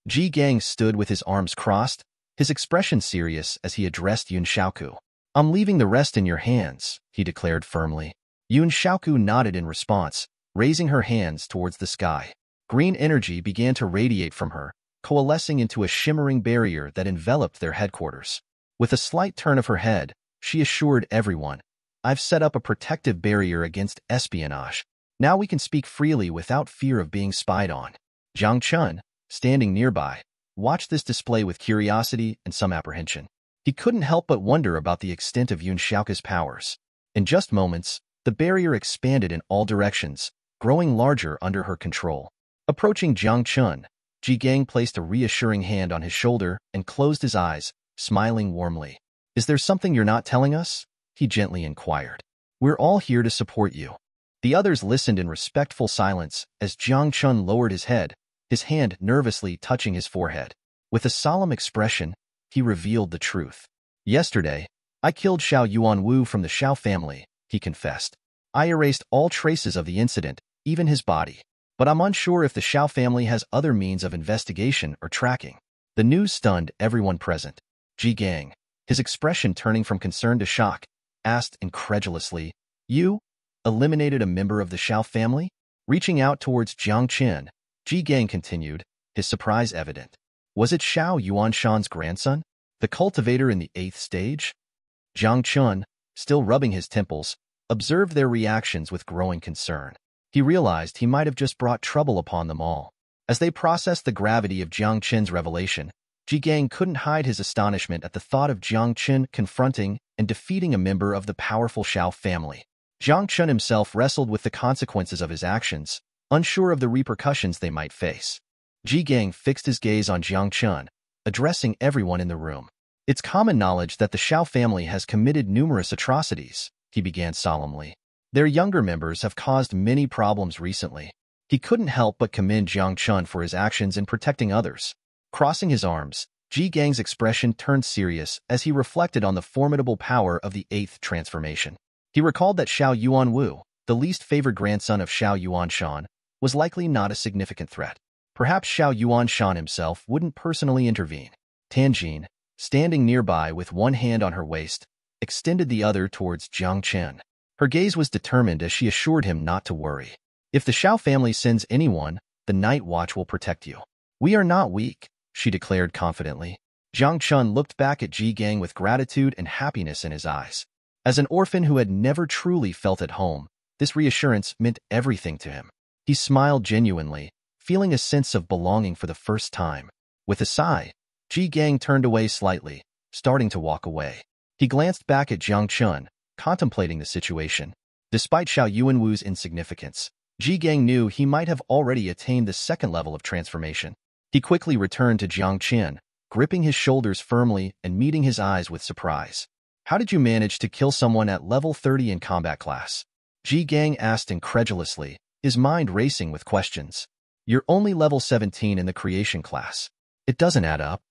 Ji Gang stood with his arms crossed, his expression serious as he addressed Yun Xiaoku. "I'm leaving the rest in your hands," he declared firmly. Yun Xiaoku nodded in response, raising her hands towards the sky. Green energy began to radiate from her, coalescing into a shimmering barrier that enveloped their headquarters. With a slight turn of her head, she assured everyone, "I've set up a protective barrier against espionage. Now we can speak freely without fear of being spied on." Jiang Chun, standing nearby, watched this display with curiosity and some apprehension. He couldn't help but wonder about the extent of Yun Xiaoku's powers. In just moments, the barrier expanded in all directions, growing larger under her control. Approaching Jiang Chun, Ji Gang placed a reassuring hand on his shoulder and closed his eyes, smiling warmly. "Is there something you're not telling us?" he gently inquired. "We're all here to support you." The others listened in respectful silence as Jiang Chun lowered his head, his hand nervously touching his forehead. With a solemn expression, he revealed the truth. "Yesterday, I killed Xiao Yuanwu from the Xiao family," he confessed. "I erased all traces of the incident, even his body. But I'm unsure if the Xiao family has other means of investigation or tracking." The news stunned everyone present. Ji Gang, his expression turning from concern to shock, asked incredulously, "You eliminated a member of the Xiao family?" Reaching out towards Jiang Chen, Ji Gang continued, his surprise evident. "Was it Xiao Yuanshan's grandson, the cultivator in the 8th stage?" Jiang Chun, still rubbing his temples, observed their reactions with growing concern. He realized he might have just brought trouble upon them all. As they processed the gravity of Jiang Chen's revelation, Ji Gang couldn't hide his astonishment at the thought of Jiang Chen confronting and defeating a member of the powerful Xiao family. Jiang Chen himself wrestled with the consequences of his actions, unsure of the repercussions they might face. Ji Gang fixed his gaze on Jiang Chen, addressing everyone in the room. "It's common knowledge that the Xiao family has committed numerous atrocities," he began solemnly. "Their younger members have caused many problems recently." He couldn't help but commend Jiang Chun for his actions in protecting others. Crossing his arms, Ji Gang's expression turned serious as he reflected on the formidable power of the 8th transformation. He recalled that Xiao Yuanwu, the least favored grandson of Xiao Yuanshan, was likely not a significant threat. Perhaps Xiao Yuanshan himself wouldn't personally intervene. Tanjin, standing nearby with one hand on her waist, extended the other towards Jiang Chen. Her gaze was determined as she assured him not to worry. "If the Xiao family sends anyone, the Night Watch will protect you. We are not weak," she declared confidently. Jiang Chun looked back at Ji Gang with gratitude and happiness in his eyes. As an orphan who had never truly felt at home, this reassurance meant everything to him. He smiled genuinely, feeling a sense of belonging for the first time. With a sigh, Ji Gang turned away slightly, starting to walk away. He glanced back at Jiang Chun, contemplating the situation. Despite Xiao Yuanwu's insignificance, Ji Gang knew he might have already attained the second level of transformation. He quickly returned to Jiang Chen, gripping his shoulders firmly and meeting his eyes with surprise. "How did you manage to kill someone at level 30 in combat class?" Ji Gang asked incredulously, his mind racing with questions. "You're only level 17 in the creation class. It doesn't add up."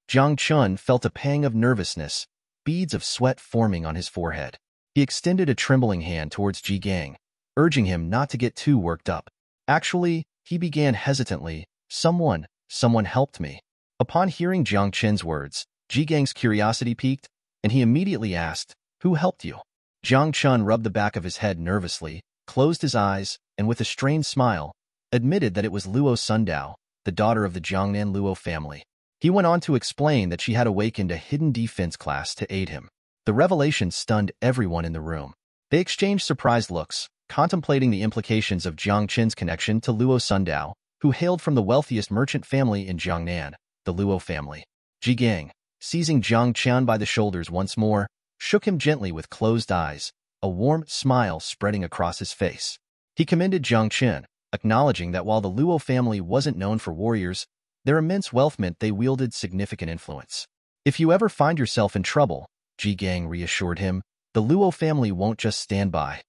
Jiang Chun felt a pang of nervousness, beads of sweat forming on his forehead. He extended a trembling hand towards Ji Gang, urging him not to get too worked up. "Actually," he began hesitantly, Someone helped me." Upon hearing Jiang Chen's words, Ji Gang's curiosity piqued, and he immediately asked, "Who helped you?" Jiang Chun rubbed the back of his head nervously, closed his eyes, and with a strained smile, admitted that it was Luo Sundao, the daughter of the Jiangnan Luo family. He went on to explain that she had awakened a hidden defense class to aid him. The revelation stunned everyone in the room. They exchanged surprised looks, contemplating the implications of Jiang Chen's connection to Luo Sundao, who hailed from the wealthiest merchant family in Jiangnan, the Luo family. Ji Gang, seizing Jiang Chen by the shoulders once more, shook him gently with closed eyes, a warm smile spreading across his face. He commended Jiang Chen, acknowledging that while the Luo family wasn't known for warriors, their immense wealth meant they wielded significant influence. "If you ever find yourself in trouble," Ji Gang reassured him, "the Luo family won't just stand by."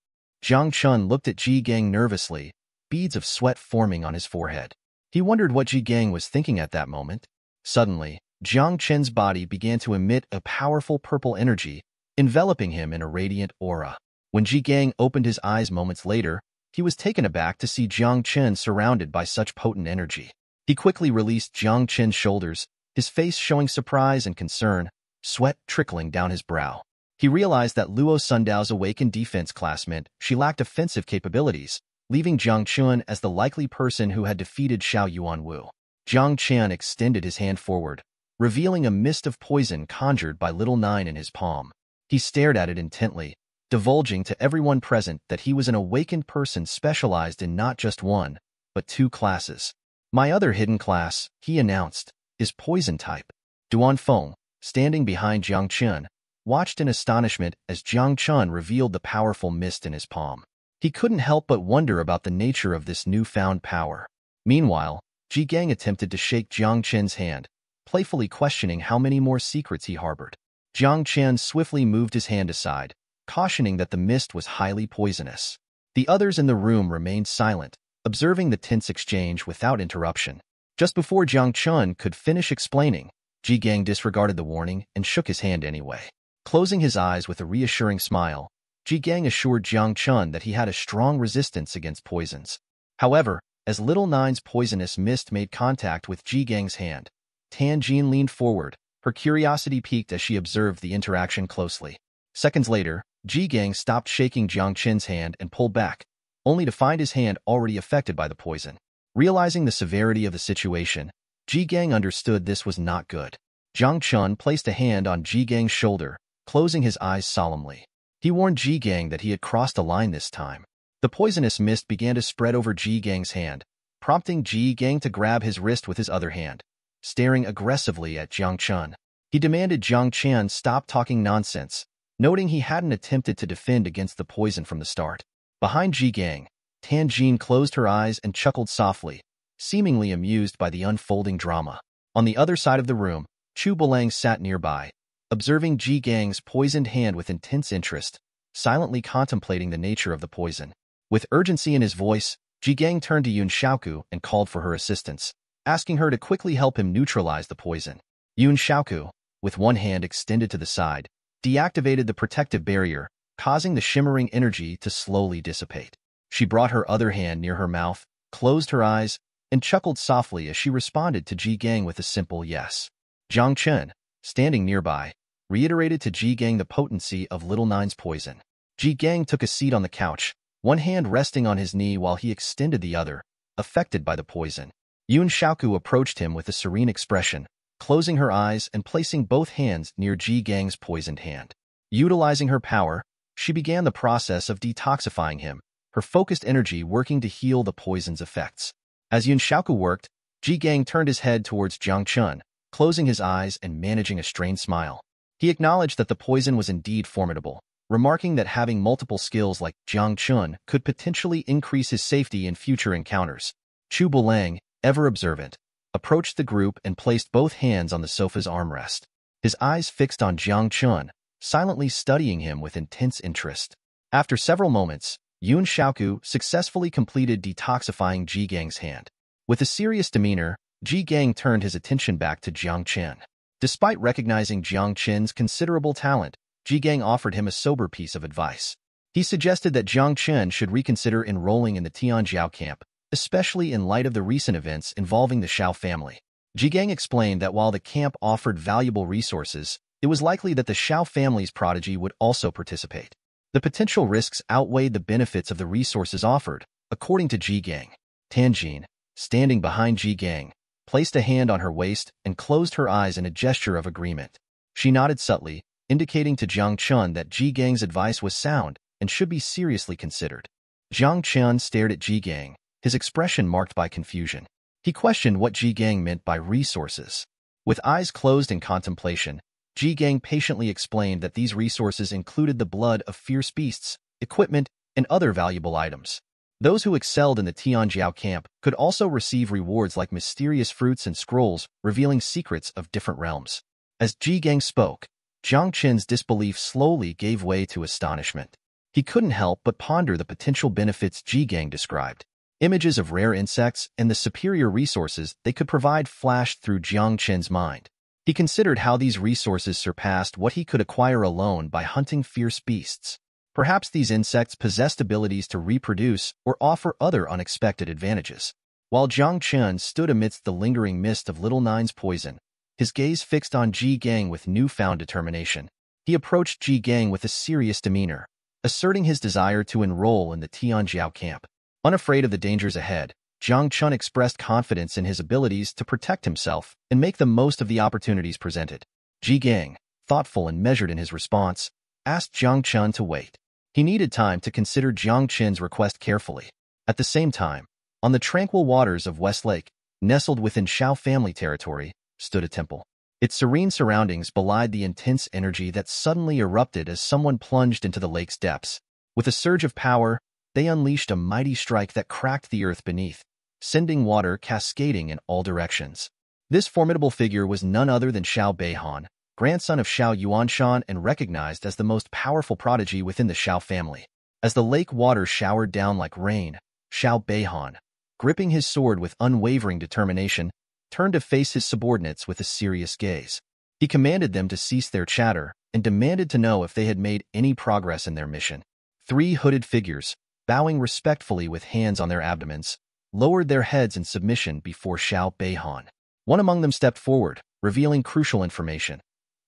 Jiang Chun looked at Ji Gang nervously, beads of sweat forming on his forehead. He wondered what Ji Gang was thinking at that moment. Suddenly, Jiang Chen's body began to emit a powerful purple energy, enveloping him in a radiant aura. When Ji Gang opened his eyes moments later, he was taken aback to see Jiang Chen surrounded by such potent energy. He quickly released Jiang Qin's shoulders, his face showing surprise and concern, sweat trickling down his brow. He realized that Luo Sundao's awakened defense class meant she lacked offensive capabilities, leaving Jiang Qin as the likely person who had defeated Xiao Yuanwu. Jiang Qian extended his hand forward, revealing a mist of poison conjured by Little Nine in his palm. He stared at it intently, divulging to everyone present that he was an awakened person specialized in not just one, but two classes. My other hidden class, he announced, is poison type. Duan Feng, standing behind Jiang Qin, watched in astonishment as Jiang Qin revealed the powerful mist in his palm. He couldn't help but wonder about the nature of this newfound power. Meanwhile, Ji Gang attempted to shake Jiang Qin's hand, playfully questioning how many more secrets he harbored. Jiang Qin swiftly moved his hand aside, cautioning that the mist was highly poisonous. The others in the room remained silent, observing the tense exchange without interruption. Just before Jiang Qin could finish explaining, Ji Gang disregarded the warning and shook his hand anyway. Closing his eyes with a reassuring smile, Ji Gang assured Jiang Qin that he had a strong resistance against poisons. However, as Little Nine's poisonous mist made contact with Ji Gang's hand, Tan Jin leaned forward, her curiosity piqued as she observed the interaction closely. Seconds later, Ji Gang stopped shaking Jiang Qin's hand and pulled back, only to find his hand already affected by the poison. Realizing the severity of the situation, Ji Gang understood this was not good. Jiang Qin placed a hand on Ji Gang's shoulder, closing his eyes solemnly. He warned Ji Gang that he had crossed a line this time. The poisonous mist began to spread over Ji Gang's hand, prompting Ji Gang to grab his wrist with his other hand. Staring aggressively at Jiang Qin, he demanded Jiang Qin stop talking nonsense, noting he hadn't attempted to defend against the poison from the start. Behind Ji Gang, Tan Jin closed her eyes and chuckled softly, seemingly amused by the unfolding drama. On the other side of the room, Chu Balang sat nearby, observing Ji Gang's poisoned hand with intense interest, silently contemplating the nature of the poison. With urgency in his voice, Ji Gang turned to Yun Xiaoku and called for her assistance, asking her to quickly help him neutralize the poison. Yun Xiaoku, with one hand extended to the side, deactivated the protective barrier, causing the shimmering energy to slowly dissipate. She brought her other hand near her mouth, closed her eyes, and chuckled softly as she responded to Ji Gang with a simple yes. Jiang Qin, standing nearby, reiterated to Ji Gang the potency of Little Nine's poison. Ji Gang took a seat on the couch, one hand resting on his knee while he extended the other, affected by the poison. Yun Xiaoku approached him with a serene expression, closing her eyes and placing both hands near Ji Gang's poisoned hand. Utilizing her power, she began the process of detoxifying him, her focused energy working to heal the poison's effects. As Yun Xiaoku worked, Ji Gang turned his head towards Jiang Qin, closing his eyes and managing a strained smile. He acknowledged that the poison was indeed formidable, remarking that having multiple skills like Jiang Qin could potentially increase his safety in future encounters. Chu Balang, ever observant, approached the group and placed both hands on the sofa's armrest. His eyes fixed on Jiang Qin, silently studying him with intense interest. After several moments, Yun Xiaoku successfully completed detoxifying Ji Gang's hand. With a serious demeanor, Ji Gang turned his attention back to Jiang Qin. Despite recognizing Jiang Qin's considerable talent, Ji Gang offered him a sober piece of advice. He suggested that Jiang Qin should reconsider enrolling in the Tianjiao camp, especially in light of the recent events involving the Xiao family. Ji Gang explained that while the camp offered valuable resources, it was likely that the Xiao family's prodigy would also participate. The potential risks outweighed the benefits of the resources offered, according to Ji Gang. Tan Jin, standing behind Ji Gang, placed a hand on her waist and closed her eyes in a gesture of agreement. She nodded subtly, indicating to Jiang Qin that Ji Gang's advice was sound and should be seriously considered. Jiang Qin stared at Ji Gang, his expression marked by confusion. He questioned what Ji Gang meant by resources. With eyes closed in contemplation, Ji Gang patiently explained that these resources included the blood of fierce beasts, equipment, and other valuable items. Those who excelled in the Tianjiao camp could also receive rewards like mysterious fruits and scrolls revealing secrets of different realms. As Ji Gang spoke, Jiang Qin's disbelief slowly gave way to astonishment. He couldn't help but ponder the potential benefits Ji Gang described. Images of rare insects and the superior resources they could provide flashed through Jiang Qin's mind. He considered how these resources surpassed what he could acquire alone by hunting fierce beasts. Perhaps these insects possessed abilities to reproduce or offer other unexpected advantages. While Jiang Chen stood amidst the lingering mist of Little Nine's poison, his gaze fixed on Ji Gang with newfound determination. He approached Ji Gang with a serious demeanor, asserting his desire to enroll in the Tianjiao camp. Unafraid of the dangers ahead, Jiang Chen expressed confidence in his abilities to protect himself and make the most of the opportunities presented. Ji Gang, thoughtful and measured in his response, asked Jiang Chen to wait. He needed time to consider Jiang Chen's request carefully. At the same time, on the tranquil waters of West Lake, nestled within Shao family territory, stood a temple. Its serene surroundings belied the intense energy that suddenly erupted as someone plunged into the lake's depths. With a surge of power, they unleashed a mighty strike that cracked the earth beneath, sending water cascading in all directions. This formidable figure was none other than Shao Beihan, grandson of Shao Yuanshan and recognized as the most powerful prodigy within the Shao family. As the lake water showered down like rain, Shao Beihan, gripping his sword with unwavering determination, turned to face his subordinates with a serious gaze. He commanded them to cease their chatter and demanded to know if they had made any progress in their mission. 3 hooded figures, bowing respectfully with hands on their abdomens, lowered their heads in submission before Shao Beihan. One among them stepped forward, revealing crucial information.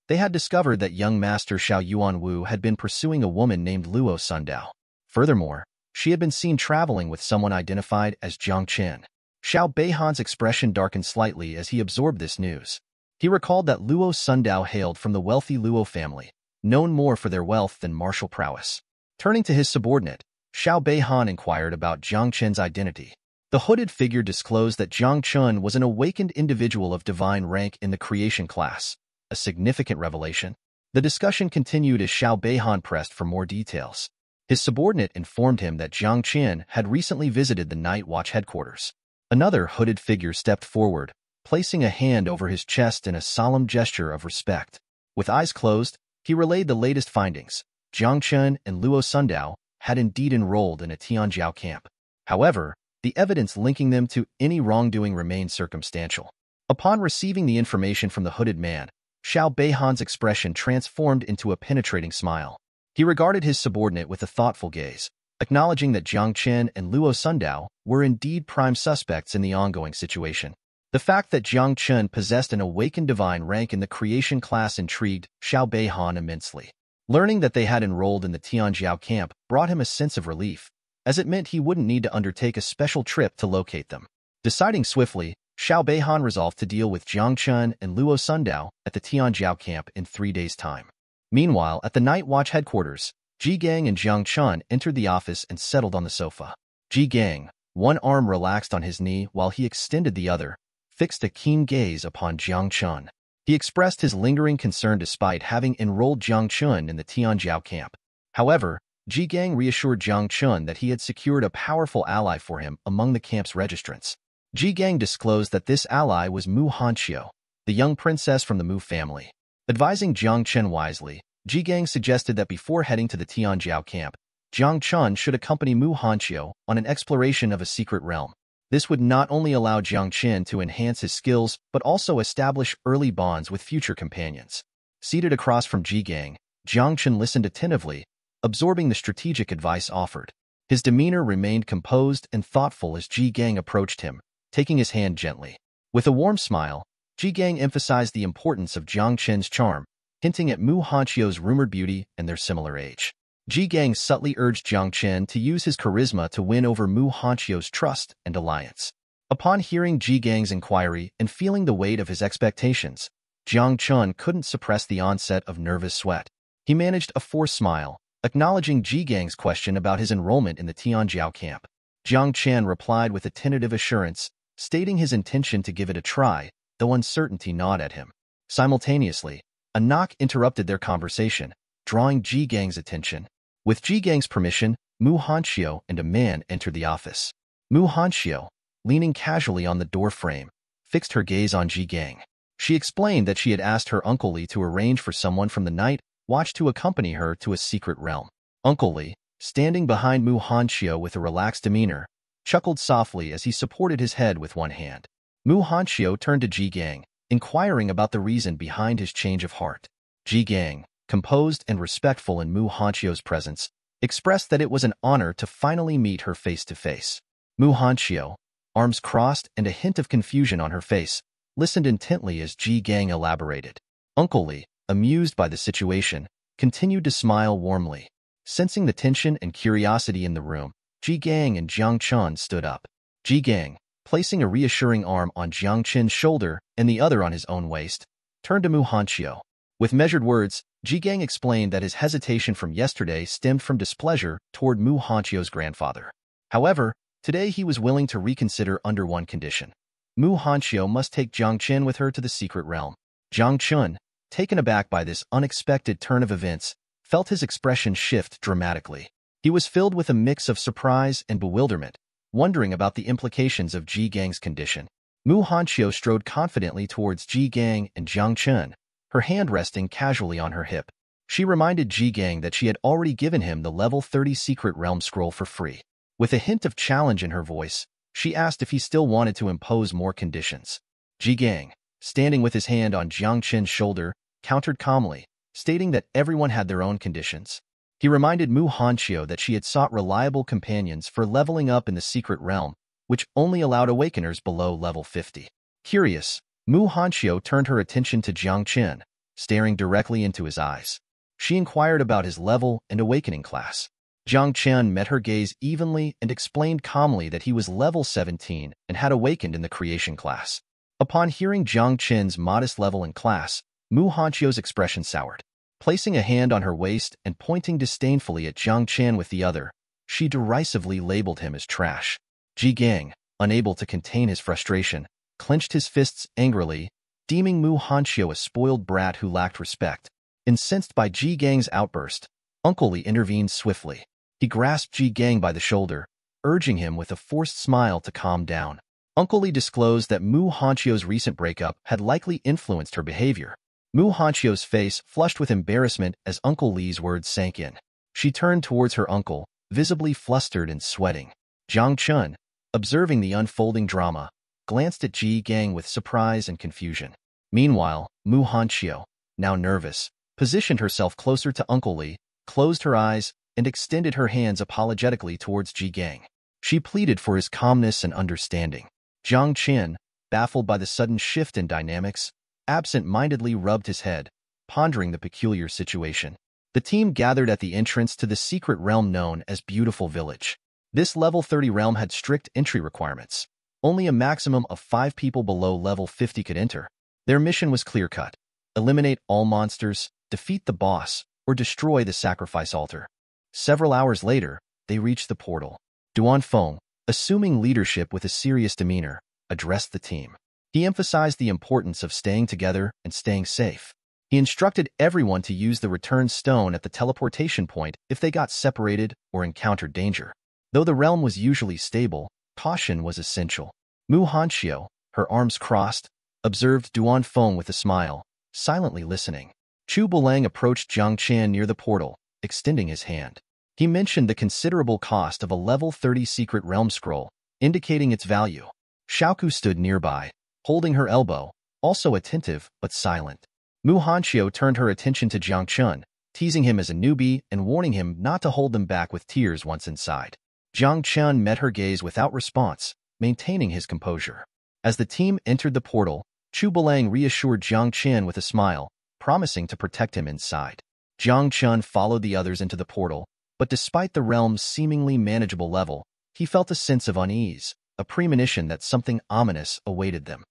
They had discovered that young master Shao Yuanwu had been pursuing a woman named Luo Sundao. Furthermore, she had been seen traveling with someone identified as Jiang Chen. Shao Beihan's expression darkened slightly as he absorbed this news. He recalled that Luo Sundao hailed from the wealthy Luo family, known more for their wealth than martial prowess. Turning to his subordinate, Shao Beihan inquired about Jiang Chen's identity. The hooded figure disclosed that Jiang Chen was an awakened individual of divine rank in the creation class, a significant revelation. The discussion continued as Shao Beihan pressed for more details. His subordinate informed him that Jiang Chen had recently visited the Night Watch headquarters. Another hooded figure stepped forward, placing a hand over his chest in a solemn gesture of respect. With eyes closed, he relayed the latest findings. Jiang Chen and Luo Sundao had indeed enrolled in a Tianjiao camp. However, the evidence linking them to any wrongdoing remained circumstantial. Upon receiving the information from the hooded man, Shao Beihan's expression transformed into a penetrating smile. He regarded his subordinate with a thoughtful gaze, acknowledging that Jiang Chen and Luo Sundao were indeed prime suspects in the ongoing situation. The fact that Jiang Chen possessed an awakened divine rank in the creation class intrigued Shao Beihan immensely. Learning that they had enrolled in the Tianjiao camp brought him a sense of relief, as it meant he wouldn't need to undertake a special trip to locate them. Deciding swiftly, Shao Beihan resolved to deal with Jiang Chen and Luo Sundao at the Tianjiao camp in 3 days' time. Meanwhile, at the Night Watch headquarters, Ji Gang and Jiang Chen entered the office and settled on the sofa. Ji Gang, one arm relaxed on his knee while he extended the other, fixed a keen gaze upon Jiang Chen. He expressed his lingering concern despite having enrolled Jiang Chen in the Tianjiao camp. However, Ji Gang reassured Jiang Chen that he had secured a powerful ally for him among the camp's registrants. Ji Gang disclosed that this ally was Mu Hanqiu, the young princess from the Mu family. Advising Jiang Chen wisely, Ji Gang suggested that before heading to the Tianjiao camp, Jiang Chen should accompany Mu Hanqiu on an exploration of a secret realm. This would not only allow Jiang Chen to enhance his skills, but also establish early bonds with future companions. Seated across from Ji Gang, Jiang Chen listened attentively, absorbing the strategic advice offered. His demeanor remained composed and thoughtful as Ji Gang approached him, taking his hand gently. With a warm smile, Ji Gang emphasized the importance of Jiang Chen's charm, hinting at Mu Hanqiu's rumored beauty and their similar age. Ji Gang subtly urged Jiang Chen to use his charisma to win over Mu Hanqiu's trust and alliance. Upon hearing Ji Gang's inquiry and feeling the weight of his expectations, Jiang Chen couldn't suppress the onset of nervous sweat. He managed a forced smile, acknowledging Ji Gang's question about his enrollment in the Tianjiao camp. Jiang Chen replied with a tentative assurance, stating his intention to give it a try, though uncertainty gnawed at him. Simultaneously, a knock interrupted their conversation, drawing Ji Gang's attention. With Ji Gang's permission, Mu Hanqiu and a man entered the office. Mu Hanqiu, leaning casually on the door frame, fixed her gaze on Ji Gang. She explained that she had asked her Uncle Li to arrange for someone from the Night Watch to accompany her to a secret realm. Uncle Li, standing behind Mu Hanqiu with a relaxed demeanor, chuckled softly as he supported his head with one hand. Mu Hanqiu turned to Ji Gang, inquiring about the reason behind his change of heart. Ji Gang, composed and respectful in Mu Hanqiu's presence, expressed that it was an honor to finally meet her face to face. Mu Hanqiu, arms crossed and a hint of confusion on her face, listened intently as Ji Gang elaborated. Uncle Li, amused by the situation, continued to smile warmly. Sensing the tension and curiosity in the room, Ji Gang and Jiang Chun stood up. Ji Gang, placing a reassuring arm on Jiang Chen's shoulder and the other on his own waist, turned to Mu Hanqiu. With measured words, Ji Gang explained that his hesitation from yesterday stemmed from displeasure toward Mu Hanqiu's grandfather. However, today he was willing to reconsider under one condition. Mu Hanqiu must take Jiang Chen with her to the secret realm. Jiang Chun, taken aback by this unexpected turn of events, felt his expression shift dramatically. He was filled with a mix of surprise and bewilderment, wondering about the implications of Ji Gang's condition. Mu Hanqiu strode confidently towards Ji Gang and Jiang Chen, her hand resting casually on her hip. She reminded Ji Gang that she had already given him the level 30 secret realm scroll for free. With a hint of challenge in her voice, she asked if he still wanted to impose more conditions. Ji Gang, standing with his hand on Jiang Chen's shoulder, countered calmly, stating that everyone had their own conditions. He reminded Mu Hanqiu that she had sought reliable companions for leveling up in the secret realm, which only allowed awakeners below level 50. Curious, Mu Hanqiu turned her attention to Jiang Chen, staring directly into his eyes. She inquired about his level and awakening class. Jiang Chen met her gaze evenly and explained calmly that he was level 17 and had awakened in the creation class. Upon hearing Jiang Chen's modest level and class, Mu Hanqiu's expression soured. Placing a hand on her waist and pointing disdainfully at Jiang Chen with the other, she derisively labeled him as trash. Ji Gang, unable to contain his frustration, clenched his fists angrily, deeming Mu Hanqiu a spoiled brat who lacked respect. Incensed by Ji Gang's outburst, Uncle Li intervened swiftly. He grasped Ji Gang by the shoulder, urging him with a forced smile to calm down. Uncle Li disclosed that Mu Hanqiu's recent breakup had likely influenced her behavior. Mu Hanqiu's face flushed with embarrassment as Uncle Li's words sank in. She turned towards her uncle, visibly flustered and sweating. Jiang Chun, observing the unfolding drama, glanced at Ji Gang with surprise and confusion. Meanwhile, Mu Hanqiu, now nervous, positioned herself closer to Uncle Li, closed her eyes, and extended her hands apologetically towards Ji Gang. She pleaded for his calmness and understanding. Jiang Chen, baffled by the sudden shift in dynamics, absent-mindedly rubbed his head, pondering the peculiar situation. The team gathered at the entrance to the secret realm known as Beautiful Village. This level 30 realm had strict entry requirements. Only a maximum of 5 people below level 50 could enter. Their mission was clear-cut: eliminate all monsters, defeat the boss, or destroy the sacrifice altar. Several hours later, they reached the portal. Duan Feng, assuming leadership with a serious demeanor, addressed the team. He emphasized the importance of staying together and staying safe. He instructed everyone to use the return stone at the teleportation point if they got separated or encountered danger. Though the realm was usually stable, caution was essential. Mu Hanqiu, her arms crossed, observed Duan Feng with a smile, silently listening. Chu Bulang approached Jiang Chen near the portal, extending his hand. He mentioned the considerable cost of a level 30 secret realm scroll, indicating its value. Xiaoku stood nearby, holding her elbow, also attentive but silent. Mu Hanqiu turned her attention to Jiang Chun, teasing him as a newbie and warning him not to hold them back with tears once inside. Jiang Chun met her gaze without response, maintaining his composure. As the team entered the portal, Chu Bulang reassured Jiang Chen with a smile, promising to protect him inside. Jiang Chun followed the others into the portal, but despite the realm's seemingly manageable level, he felt a sense of unease, a premonition that something ominous awaited them.